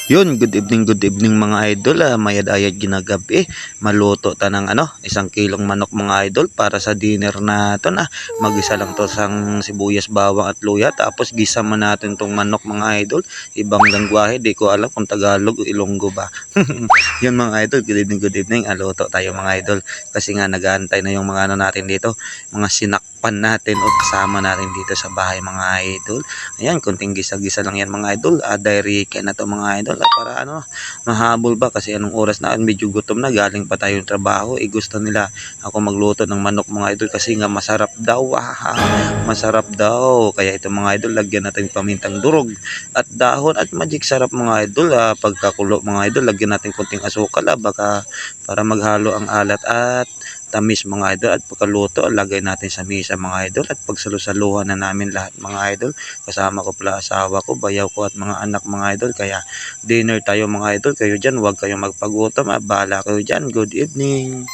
Yun, good evening mga idol. Mayad-ayad ginagabi. Maluto ta ng 1 kilong manok mga idol para sa dinner natin. Magisa lang to sang sibuyas, bawang at luya. Tapos gisa man natin tong manok mga idol. Ibang lengguwahe, di ko alam kung Tagalog o Ilonggo ba. Yun mga idol, good evening. Luto tayo mga idol. Kasi nga nag-aantay na yung mga natin dito. Mga sinakpan natin o kasama natin dito sa bahay mga idol. Ayan, kunting gisa-gisa lang yan mga idol. Diary na to mga idol. Para mahabol ba kasi anong oras na medyo gutom na, galing pa tayong trabaho. Gusto nila ako magluto ng manok mga idol kasi nga masarap daw. Masarap daw. Kaya ito mga idol, lagyan natin pamintang durog at dahon at magic sarap mga idol. Pagkakulo mga idol, lagyan natin konting asukal baka para maghalo ang alat at tamis mga idol. At pagkaluto, lagay natin sa mesa mga idol at pagsalusaluhan na namin lahat mga idol. Kasama ko pala asawa ko, bayaw ko at mga anak mga idol. Kaya dinner tayo mga idol. Kayo dyan, huwag kayong magpagutom. Bahala kayo dyan. Good evening.